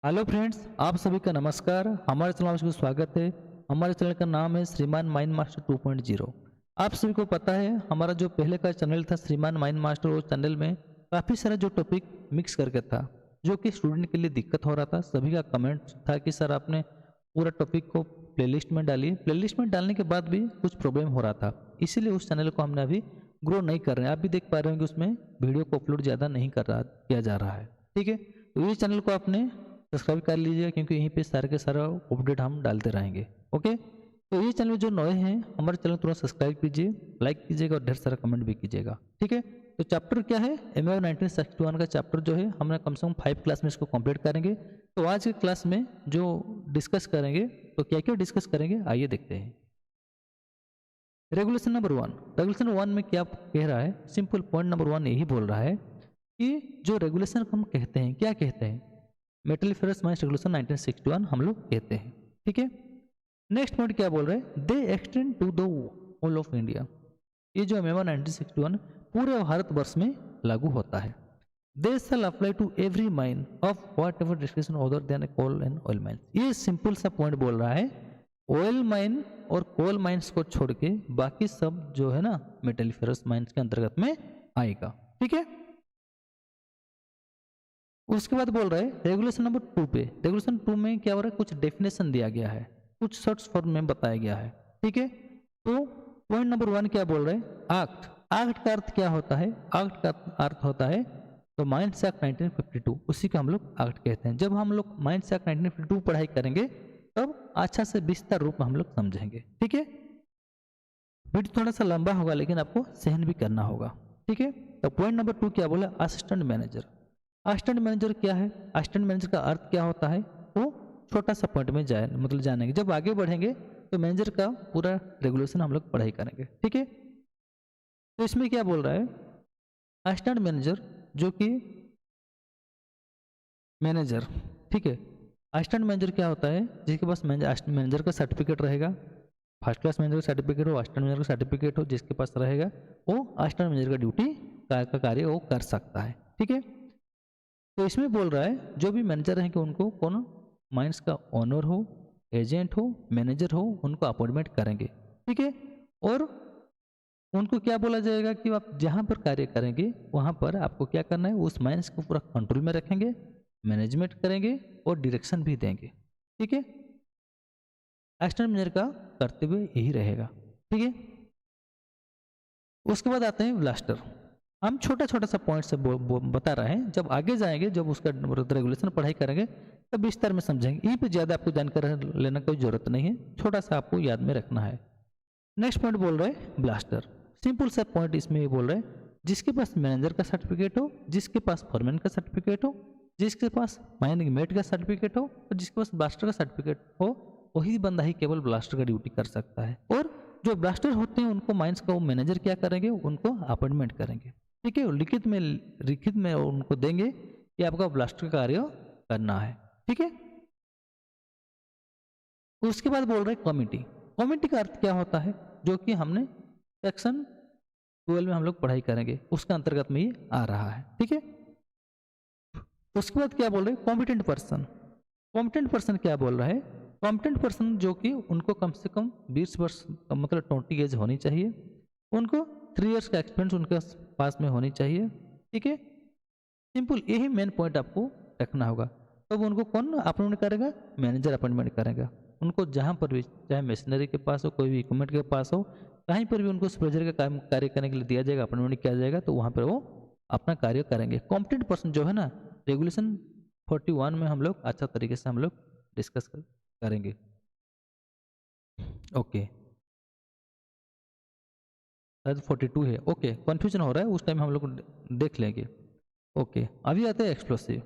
Hello friends, आप सभी का नमस्कार। हमारे चैनल में आपका स्वागत है। हमारे चैनल का नाम है श्रीमान माइंड मास्टर 2.0। आप सभी को पता है हमारा जो पहले का चैनल था श्रीमान माइंड मास्टर, उस चैनल में काफ़ी सारा जो टॉपिक मिक्स करके था, जो कि स्टूडेंट के लिए दिक्कत हो रहा था। सभी का कमेंट था कि सर आपने पूरा टॉपिक को प्लेलिस्ट में डालिए। प्लेलिस्ट में डालने के बाद भी कुछ प्रॉब्लम हो रहा था, इसीलिए उस चैनल को हमने अभी ग्रो नहीं कर रहे हैं। आप भी देख पा रहे होंगे उसमें वीडियो को अपलोड ज़्यादा नहीं किया जा रहा है। ठीक है, तो ये चैनल को आपने सब्सक्राइब कर लीजिएगा, क्योंकि यहीं पे सारे के सारा अपडेट हम डालते रहेंगे। ओके, तो ये चैनल जो नए हैं हमारे चैनल तुरंत सब्सक्राइब कीजिए, लाइक कीजिएगा और ढेर सारा कमेंट भी कीजिएगा। ठीक है, तो चैप्टर क्या है, एमओ 1961 का चैप्टर जो है हमने कम से कम 5 क्लास में इसको कंप्लीट करेंगे। तो आज के क्लास में जो डिस्कस करेंगे, तो क्या क्या डिस्कस करेंगे आइए देखते हैं। Regulation number 1। रेगुलेशन 1 में क्या कह रहा है, सिंपल पॉइंट नंबर 1 यही बोल रहा है कि जो रेगुलेशन हम कहते हैं, क्या कहते हैं, मेटल फेरस माइंस रेगुलेशन 1961 हम लोग कहते हैं। ठीक है, नेक्स्ट पॉइंट क्या बोल रहे हैं, they extend to the whole of India. ये जो मेमो 1961 पूरे भारतवर्ष में लागू होता है। They shall apply to every mine of whatever description other than coal and oil mine. ये सिंपल सा पॉइंट बोल रहा है, ऑयल माइन और कोल माइंस को छोड़ के बाकी सब जो है ना मेटलिफेरस माइंस के अंतर्गत में आएगा। ठीक है, उसके बाद बोल रहे हैं रेगुलेशन नंबर 2 पे। रेगुलेशन 2 में क्या हो रहा है, कुछ डेफिनेशन दिया गया है, कुछ शॉर्ट्स फॉर्म में बताया गया है। ठीक है, तो पॉइंट नंबर 1 क्या बोल रहे हैं, एक्ट। एक्ट का अर्थ क्या होता है, एक्ट का अर्थ होता है तो माइंड्स एक्ट 1952, उसी का हम लोग एक्ट कहते हैं। जब हम लोग माइंड्स एक्ट 1952 पढ़ाई करेंगे तब अच्छा से विस्तार रूप में हम लोग समझेंगे। ठीक है, वीडियो थोड़ा सा लंबा होगा लेकिन आपको सहन भी करना होगा। ठीक है, तो पॉइंट नंबर 2 क्या बोला, असिस्टेंट मैनेजर। असिस्टेंट मैनेजर क्या है, असिस्टेंट मैनेजर का अर्थ क्या होता है, वो छोटा सा पॉइंट में जाए मतलब जानेंगे। जब आगे बढ़ेंगे तो मैनेजर का पूरा रेगुलेशन हम लोग पढ़ाई करेंगे। ठीक है, तो इसमें क्या बोल रहा है, असिस्टेंट मैनेजर जो कि मैनेजर। ठीक है, असिस्टेंट मैनेजर क्या होता है, जिसके पास मैनेजर का सर्टिफिकेट रहेगा, फर्स्ट क्लास मैनेजर का सर्टिफिकेट हो, असिस्टेंट मैनेजर का सर्टिफिकेट हो, जिसके पास रहेगा वो असिस्टेंट मैनेजर का ड्यूटी का कार्य वो कर सकता है। ठीक है, तो इसमें बोल रहा है जो भी मैनेजर हैं कि उनको कौन माइंस का ओनर हो, एजेंट हो, मैनेजर हो, उनको अपॉइंटमेंट करेंगे। ठीक है, और उनको क्या बोला जाएगा कि आप जहाँ पर कार्य करेंगे वहाँ पर आपको क्या करना है, उस माइंस को पूरा कंट्रोल में रखेंगे, मैनेजमेंट करेंगे और डायरेक्शन भी देंगे। ठीक है, असिस्टेंट मैनेजर का कर्तव्य यही रहेगा। ठीक है, उसके बाद आते हैं ब्लास्टर। हम छोटा छोटा सा पॉइंट से बता रहे हैं, जब आगे जाएंगे, जब उसका रेगुलेशन पढ़ाई करेंगे तब विस्तार में समझेंगे। यहीं पे ज़्यादा आपको जानकारी लेना कोई जरूरत नहीं है, छोटा सा आपको याद में रखना है। नेक्स्ट पॉइंट बोल रहे हैं ब्लास्टर। सिंपल सा पॉइंट इसमें ये बोल रहे हैं, जिसके पास मैनेजर का सर्टिफिकेट हो, जिसके पास फॉरमैन का सर्टिफिकेट हो, जिसके पास माइनिंग मेट का सर्टिफिकेट हो और जिसके पास ब्लास्टर का सर्टिफिकेट हो, वही बंदा ही केवल ब्लास्टर का ड्यूटी कर सकता है। और जो ब्लास्टर होते हैं उनको माइंस का वो मैनेजर क्या करेंगे, उनको अपॉइंटमेंट करेंगे। ठीक है, लिखित में उनको देंगे कि आपका ब्लास्टर का कार्य करना है। ठीक है, उसके बाद बोल रहे हैं कमिटी। कमिटी का अर्थ क्या होता है, जो कि हमने सेक्शन 12 में हम लोग पढ़ाई करेंगे, उसके अंतर्गत में ये आ रहा है। ठीक है, उसके बाद क्या बोल रहे हैं कॉम्पिटेंट पर्सन। कॉम्पिटेंट पर्सन क्या बोल रहा है, कॉम्पिटेंट पर्सन जो कि उनको कम से कम 20 वर्ष मतलब 20 एज होनी चाहिए, उनको 3 इयर्स का एक्सपीरियंस उनके पास में होनी चाहिए। ठीक है, सिंपल यही मेन पॉइंट आपको रखना होगा। तब तो उनको कौन अपॉइंटमेंट करेगा, मैनेजर अपॉइंटमेंट करेगा। उनको जहाँ पर भी, चाहे मशीनरी के पास हो, कोई भी इक्विपमेंट के पास हो, कहीं पर भी उनको सुपरवाइजर का काम कार्य करने के लिए दिया जाएगा, अपॉइंटमेंट किया जाएगा, तो वहाँ पर वो अपना कार्य करेंगे। कॉम्पिटेंट पर्सन जो है ना, रेगुलेशन 41 में हम लोग अच्छा तरीके से हम लोग डिस्कस करेंगे। ओके, शायद 42 है। ओके, कन्फ्यूजन हो रहा है, उस टाइम हम लोग देख लेंगे। ओके, अभी आते हैं एक्सप्लोसिव।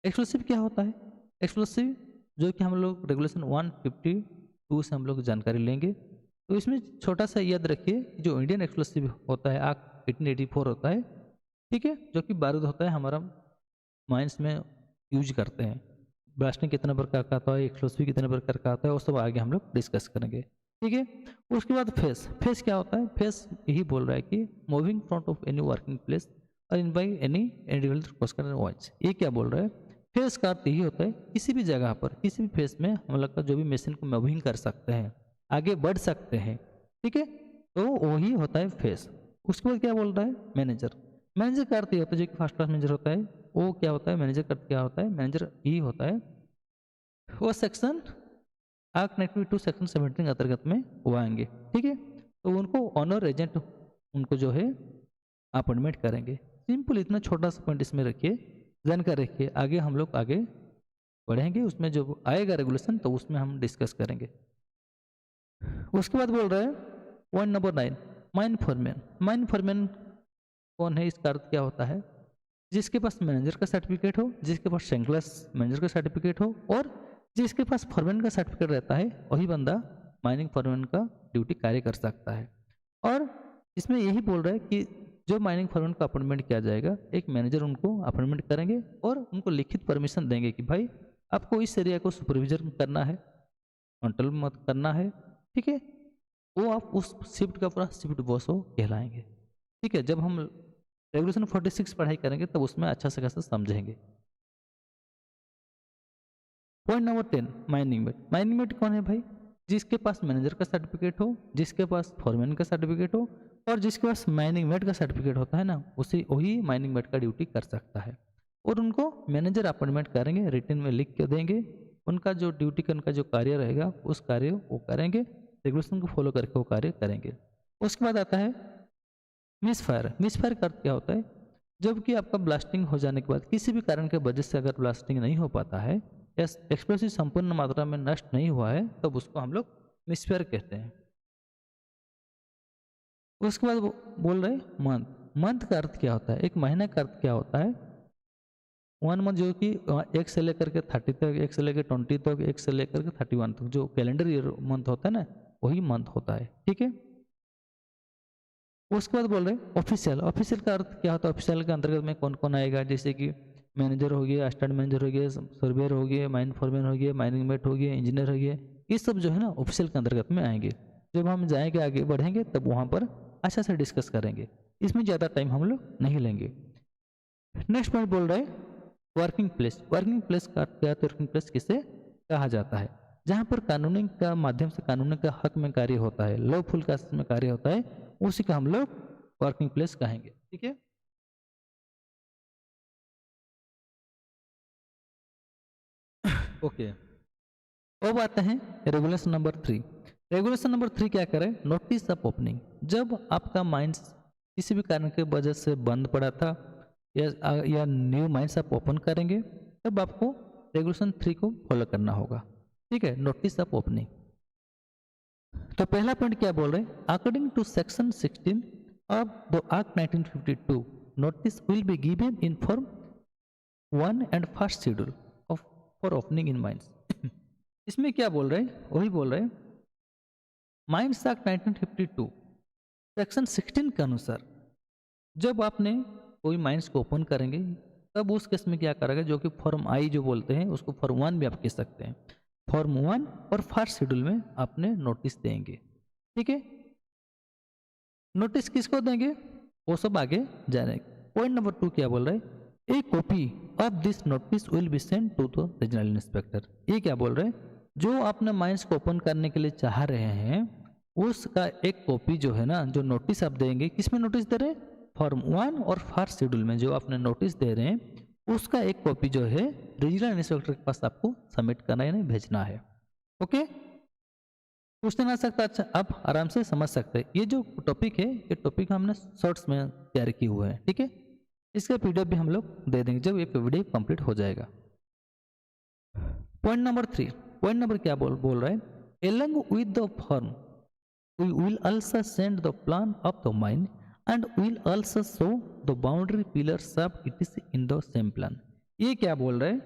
एक्सप्लोसिव क्या होता है, एक्सप्लोसिव जो कि हम लोग रेगुलेशन 152 से हम लोग जानकारी लेंगे। तो इसमें छोटा सा याद रखिए, जो इंडियन एक्सप्लोसिव होता है एक्ट 1884 होता है। ठीक है, जो कि बारूद होता है हमारा माइंस में यूज करते हैं। ब्लास्टिंग कितने प्रकार का आता है, एक्सप्लोसिव कितने प्रकार का आता है, वो सब आगे हम लोग डिस्कस करेंगे। ठीक है, उसके बाद फेस। फेस क्या होता है, फेस यही बोल रहा है कि moving front of any working place और in by any individual voice. ये क्या बोल रहा है, फेस का अर्थ यही होता है किसी भी जगह पर किसी भी फेस में हम लोग का जो भी मशीन को मूविंग कर सकते हैं, आगे बढ़ सकते हैं, ठीक है, तो वही होता है फेस। उसके बाद क्या बोल रहा है मैनेजर। मैनेजर का अर्थ ये होता है जो कि फर्स्ट क्लास मैनेजर होता है वो क्या होता है, मैनेजर का अर्थ क्या होता है, मैनेजर ये होता है वो section arc connective to section 17 के अंतर्गत में वो आएंगे, ठीक है, तो उनको ऑनर एजेंट उनको जो है अपॉइंटमेंट करेंगे। सिंपल इतना छोटा सा पॉइंट इसमें रखिए, जानकारी रखिए, आगे हम लोग आगे बढ़ेंगे उसमें जो आएगा रेगुलेशन तो उसमें हम डिस्कस करेंगे। उसके बाद बोल रहे हैं point number 9 mine foreman. Mine foreman कौन है, इसका अर्थ क्या होता है, जिसके पास मैनेजर का सर्टिफिकेट हो, जिसके पास सेकेंड मैनेजर का सर्टिफिकेट हो और जिसके पास फॉरमैन का सर्टिफिकेट रहता है वही बंदा माइनिंग फॉरमैन का ड्यूटी कार्य कर सकता है। और इसमें यही बोल रहा है कि जो माइनिंग फॉरमैन का अपॉइंटमेंट किया जाएगा एक मैनेजर उनको अपॉइंटमेंट करेंगे और उनको लिखित परमिशन देंगे कि भाई आपको इस एरिया को सुपरविजन करना है, कंट्रोल मत करना है, ठीक है, वो आप उस शिफ्ट का पूरा शिफ्ट बॉस हो कहलाएंगे, ठीक है। जब हम रेगुलेशन 46 पढ़ाई करेंगे तब उसमें अच्छा से कैसे समझेंगे। Point number 10 mining met. Mining met कौन है भाई, जिसके पास मैनेजर का सर्टिफिकेट हो, जिसके पास फॉरमैन का सर्टिफिकेट हो और जिसके पास माइनिंग मेट का सर्टिफिकेट होता है ना, उसी वही माइनिंग मेट का ड्यूटी कर सकता है। और उनको मैनेजर अपॉइंटमेंट करेंगे, रिटन में लिख के देंगे, उनका जो ड्यूटी का उनका जो कार्य रहेगा उस कार्य वो करेंगे, रेगुलेशन को फॉलो करके वो कार्य करेंगे। उसके बाद आता है मिस फायर। मिस फायर का अर्थ क्या होता है, जबकि आपका ब्लास्टिंग हो जाने के बाद किसी भी कारण के वजह से अगर ब्लास्टिंग नहीं हो पाता है या एक्सप्लोसिव संपूर्ण मात्रा में नष्ट नहीं हुआ है तब उसको हम लोग मिसफेयर कहते हैं। उसके बाद बोल रहे मंथ। मंथ का अर्थ क्या होता है, एक महीने का अर्थ क्या होता है, 1 मंथ जो कि 1 से लेकर के 30 तक, 1 से लेकर 20 तक, 1 से लेकर के 31 तक जो कैलेंडर ईयर मंथ होता है ना वही मंथ होता है, ठीक है। उसके बाद बोल रहे ऑफिशियल। ऑफिशियल का अर्थ क्या होता है, ऑफिशियल के अंतर्गत में कौन कौन आएगा, जैसे कि मैनेजर हो गया, असिस्टेंट मैनेजर हो गया, सर्वेयर हो गया, माइन फॉरमैन हो गया, माइनिंग मेट हो गया, इंजीनियर हो गया, ये सब जो है ना ऑफिशियल के अंतर्गत में आएंगे। जब हम जाएंगे आगे बढ़ेंगे तब वहाँ पर अच्छा से डिस्कस करेंगे, इसमें ज़्यादा टाइम हम लोग नहीं लेंगे। नेक्स्ट पॉइंट बोल रहे वर्किंग प्लेस। वर्किंग प्लेस का अर्थ क्या है, वर्किंग प्लेस किसे कहा जाता है, जहाँ पर कानूनी का माध्यम से कानूनी का हक में कार्य होता है, लॉफुल का में कार्य होता है, उसी का हम लोग वर्किंग प्लेस कहेंगे, ठीक है। ओके, अब आते हैं रेगुलेशन नंबर 3। रेगुलेशन नंबर 3 क्या करे, नोटिस ऑफ ओपनिंग। जब आपका माइंस किसी भी कारण की वजह से बंद पड़ा था या न्यू माइंस आप ओपन करेंगे तब आपको रेगुलेशन 3 को फॉलो करना होगा, ठीक है। नोटिस ऑफ ओपनिंग, तो पहला पॉइंट क्या बोल रहे हैं, according to section 16 of the act 1952 notice will be given in form 1 and first schedule of for opening in mines. इसमें क्या बोल रहे हैं, वही बोल रहे हैं माइंस एक्ट 1952 सेक्शन 16 के अनुसार जब आपने कोई माइंस को ओपन करेंगे तब उस केस में क्या करेगा, जो कि फॉर्म आई जो बोलते हैं उसको फॉर्म 1 भी आप कह सकते हैं, फॉर्म 1 और फर्स्ट शेड्यूल में आपने नोटिस देंगे, ठीक है। नोटिस किसको देंगे वो सब आगे जानेंगे। पॉइंट नंबर 2 क्या बोल रहे हैं, a copy of this notice will be send to the regional inspector. ये क्या बोल रहे हैं, जो आपने माइंस को ओपन करने के लिए चाह रहे हैं उसका एक कॉपी जो है ना, जो नोटिस आप देंगे, किसमें नोटिस दे रहे हैं, फॉर्म 1 और फर्स्ट शेड्यूल में जो आपने नोटिस दे रहे हैं उसका एक कॉपी जो है रीजनल इंस्पेक्टर के पास आपको सबमिट करना यानी भेजना है, ओके। पूछने ना सकता, अच्छा आप आराम से समझ सकते हैं। ये जो टॉपिक है ये टॉपिक हमने शॉर्ट्स में तैयार किए हुए हैं, ठीक है। इसका पीडीएफ भी हम लोग दे देंगे जब ये वीडियो कंप्लीट हो जाएगा। पॉइंट नंबर 3, पॉइंट नंबर क्या बोल रहा है, along with the form we will also send the plan of the mine and will also show the boundary pillars of etc in the same plan। ये क्या बोल रहे हैं,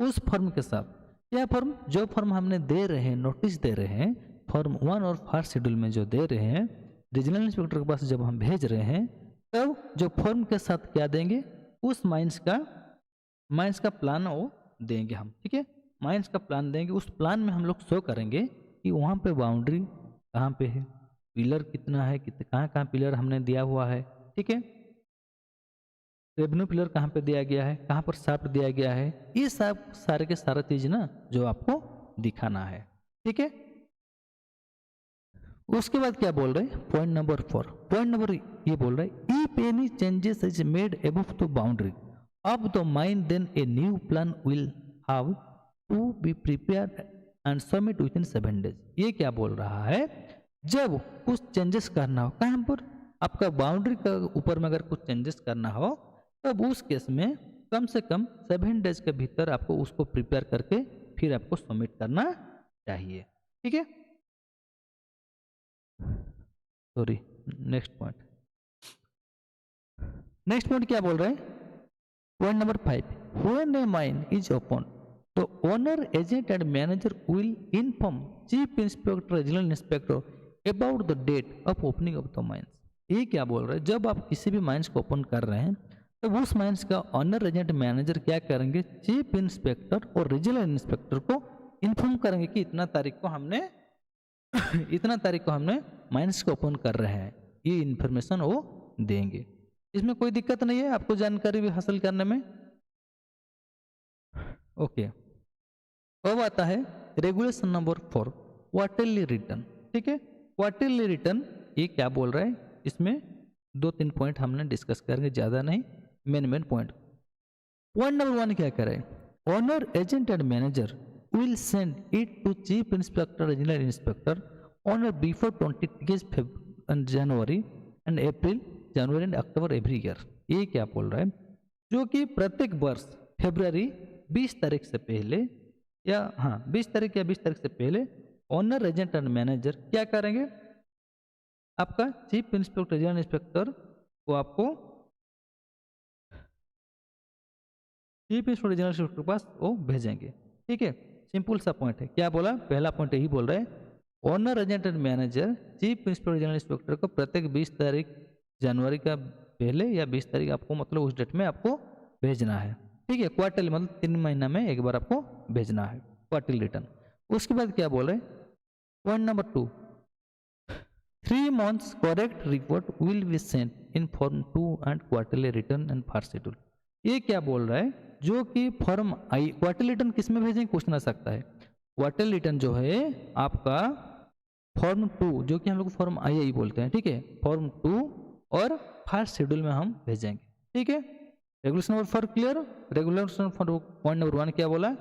उस फॉर्म के साथ, यह फॉर्म जो फॉर्म हमने दे रहे हैं नोटिस दे रहे हैं फॉर्म 1 और फर्स्ट शेड्यूल में जो दे रहे हैं रीजनल इंस्पेक्टर के पास जब हम भेज रहे हैं तब जो फॉर्म के साथ क्या देंगे, उस माइंस का प्लान वो देंगे हम, ठीक है। माइंस का प्लान देंगे, उस प्लान में हम लोग शो करेंगे कि वहाँ पे बाउंड्री कहाँ पे है, पिलर कितना है, कहाँ कहाँ पिलर हमने दिया हुआ है, ठीक है। रेवेन्यू पिलर कहाँ पे दिया गया है, कहाँ पर शाफ्ट दिया गया है, ये सब सारे के सारा चीज ना जो आपको दिखाना है। ठीक है, उसके बाद क्या बोल रहे हैं, पॉइंट नंबर 4, पॉइंट नंबर ये बोल रहे हैं if any changes is made above the boundary of the mine then a new plan will have to be prepared and submit with in 7 days. ये क्या बोल रहा है, जब कुछ चेंजेस करना हो, कहाँ पर आपका बाउंड्री का ऊपर में अगर कुछ चेंजेस करना हो, तब उस केस में कम से कम 7 डेज के भीतर आपको उसको प्रिपेयर करके फिर आपको सबमिट करना चाहिए। ठीक है, sorry, next point, next point क्या बोल रहे हैं, point number 5, when a mine is open the owner agent and manager will inform chief inspector regional inspector about the date of opening of the mines. ये क्या बोल रहे हैं, जब आप किसी भी माइंस को ओपन कर रहे हैं तो उस माइंस का ऑनर एजेंट मैनेजर क्या करेंगे, चीफ इंस्पेक्टर और रीजनल इंस्पेक्टर को इन्फॉर्म करेंगे कि इतना तारीख को हमने इतना तारीख को हमने माइंस को ओपन कर रहे हैं, ये इन्फॉर्मेशन वो देंगे। इसमें कोई दिक्कत नहीं है आपको जानकारी भी हासिल करने में। ओके, अब आता है रेगुलेशन नंबर 4, क्वार्टरली रिटर्न। ठीक है, क्वार्टरली रिटर्न ये क्या बोल रहा है, इसमें 2-3 पॉइंट हमने डिस्कस करेंगे, ज़्यादा नहीं, मेन पॉइंट। पॉइंट नंबर 1 क्या करें, owner agent and manager will send it to chief inspector regional inspector on or before 20 January and April, January and October every year। ये क्या बोल रहा है, जो कि प्रत्येक वर्ष फरवरी 20 तारीख से पहले या 20 तारीख या 20 तारीख से पहले ओनर एजेंट एंड मैनेजर क्या करेंगे, आपका चीफ इंस्पेक्टर रीजनल इंस्पेक्टर को आपको चीफ इंस्पेक्टर रीजनल इंस्पेक्टर के पास वो भेजेंगे। ठीक है, सिंपल सा पॉइंट है, क्या बोला, पहला पॉइंट यही बोल रहे हैं, owner agent and manager chief inspector general inspector को प्रत्येक 20 तारीख जनवरी का पहले या 20 तारीख आपको मतलब उस डेट में आपको भेजना है। ठीक है, क्वार्टरली मतलब 3 महीना में एक बार आपको भेजना है क्वार्टरली रिटर्न। उसके बाद क्या बोल रहे हैं, point number 2, 3 months correct report will be sent in form 2 and quarterly return and far schedule. ये क्या बोल रहा है, जो कि फॉर्म आई क्वार्टरली रिटर्न किस में भेजेंगे क्वेश्चन आ सकता है, क्वार्टरली रिटर्न जो है आपका फॉर्म 2 जो कि हम लोग फॉर्म आई बोलते हैं। ठीक है, फॉर्म 2 और फर्स्ट शेड्यूल में हम भेजेंगे। ठीक है, regulation number 4 clear. Regulation for point number 1 क्या बोला,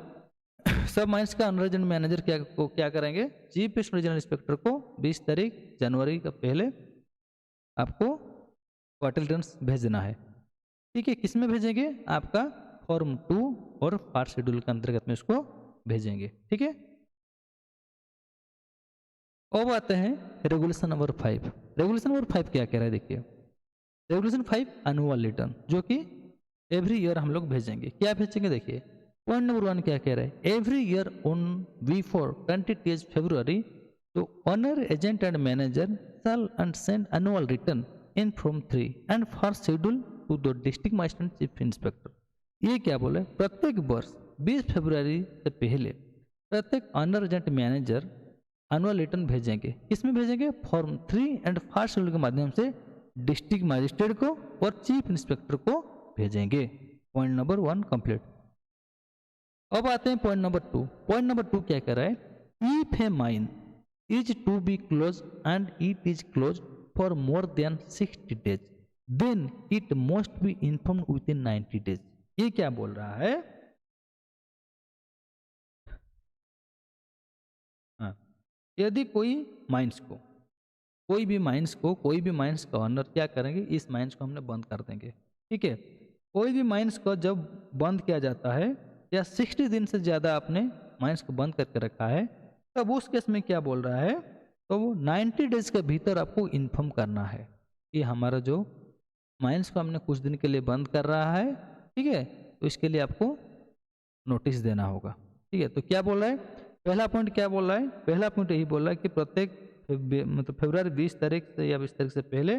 सब माइंस का ऑनर एजेंट मैनेजर क्या करेंगे, चीफ रीजनल इंस्पेक्टर को 20 तारीख जनवरी का पहले आपको क्वार्टरली रिटर्न भेजना है। ठीक है, किस में भेजेंगे, आपका फॉर्म 2 और फार शेड्यूल के अंतर्गत में इसको भेजेंगे। ठीक है, अब आते हैं रेगुलेशन नंबर 5। रेगुलेशन नंबर 5 क्या कह रहा है, देखिए रेगुलेशन 5 एनुअल रिटर्न जो कि एवरी ईयर हम लोग भेजेंगे। क्या भेजेंगे, देखिए पॉइंट नंबर 1 क्या कह रहा है, every year on before 20 February तो owner agent and manager shall and send annual return in form 3 and far schedule to the district magistrate chief inspector. ये क्या बोले, प्रत्येक वर्ष 20 फरवरी से पहले प्रत्येक owner agent manager annual return भेजेंगे। किसमें भेजेंगे, फॉर्म 3 एंड फास्ट शेड्यूल के माध्यम से डिस्ट्रिक्ट मजिस्ट्रेट को और चीफ इंस्पेक्टर को भेजेंगे। Point number 1 complete. अब आते हैं पॉइंट नंबर 2। पॉइंट नंबर 2 क्या कह रहा है, if a mine is to be close and it is close for more than 60 days then it must be informed with in 90 days। ये क्या बोल रहा है, यदि कोई माइंस को कोई भी माइंस का ऑनर क्या करेंगे, इस माइंस को हमने बंद कर देंगे। ठीक है, कोई भी माइंस को जब बंद किया जाता है या 60 दिन से ज़्यादा आपने माइंस को बंद करके रखा है, तब उस केस में क्या बोल रहा है, तो वो 90 डेज के भीतर आपको इन्फॉर्म करना है कि हमारा जो माइंस को हमने कुछ दिन के लिए बंद कर रहा है। ठीक है, तो इसके लिए आपको नोटिस देना होगा। ठीक है, तो क्या बोल रहा है, पहला पॉइंट क्या बोल रहा है, पहला पॉइंट यही बोल रहा है कि प्रत्येक मतलब फरवरी 20 तारीख से या 20 तारीख से पहले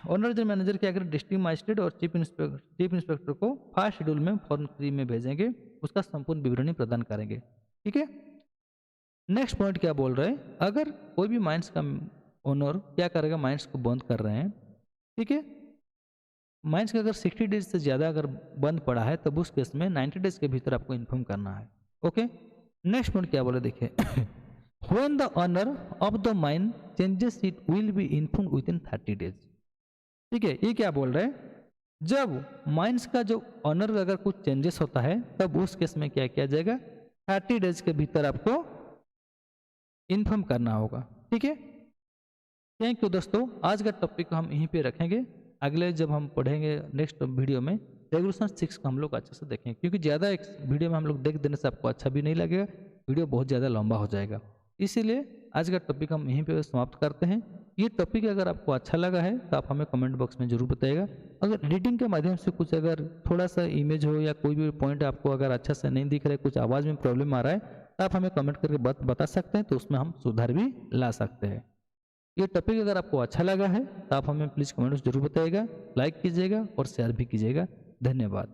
ऑनर जनरल मैनेजर क्या करें, डिस्ट्रिक्ट मजिस्ट्रेट और चीफ इंस्पेक्टर को फास्ट शेड्यूल में फॉर्म 3 में भेजेंगे, उसका संपूर्ण विवरणी प्रदान करेंगे। ठीक है, नेक्स्ट पॉइंट क्या बोल रहे हैं, अगर कोई भी माइंस का ओनर क्या करेगा, माइंस को बंद कर रहे हैं, ठीक है, माइंस का अगर 60 डेज से ज़्यादा अगर बंद पड़ा है तब उस केस में 90 डेज के भीतर आपको इन्फॉर्म करना है। ओके, नेक्स्ट पॉइंट क्या बोले देखिए when the owner of the mine changes it will be inform with in 30 days. ठीक है, ये क्या बोल रहे हैं, जब माइंस का जो ऑनर अगर कुछ चेंजेस होता है तब उस केस में क्या किया जाएगा, 30 डेज के भीतर आपको इन्फॉर्म करना होगा। ठीक है, थैंक यू दोस्तों, आज का टॉपिक हम यहीं पे रखेंगे। अगले जब हम पढ़ेंगे नेक्स्ट वीडियो में रेगुलेशन 6 को हम लोग अच्छे से देखेंगे, क्योंकि ज़्यादा एक वीडियो में हम लोग देख देने से आपको अच्छा भी नहीं लगेगा, वीडियो बहुत ज़्यादा लंबा हो जाएगा। इसीलिए आज का टॉपिक हम यहीं पे समाप्त करते हैं। ये टॉपिक अगर आपको अच्छा लगा है तो आप हमें कमेंट बॉक्स में जरूर बताइएगा। अगर एडिटिंग के माध्यम से कुछ अगर थोड़ा सा इमेज हो या कोई भी पॉइंट आपको अगर अच्छा से नहीं दिख रहा है, कुछ आवाज़ में प्रॉब्लम आ रहा है, तो आप हमें कमेंट करके बता सकते हैं, तो उसमें हम सुधार भी ला सकते हैं। ये टॉपिक अगर आपको अच्छा लगा है तो आप हमें प्लीज़ कमेंट्स जरूर बताइएगा, लाइक कीजिएगा और शेयर भी कीजिएगा। धन्यवाद।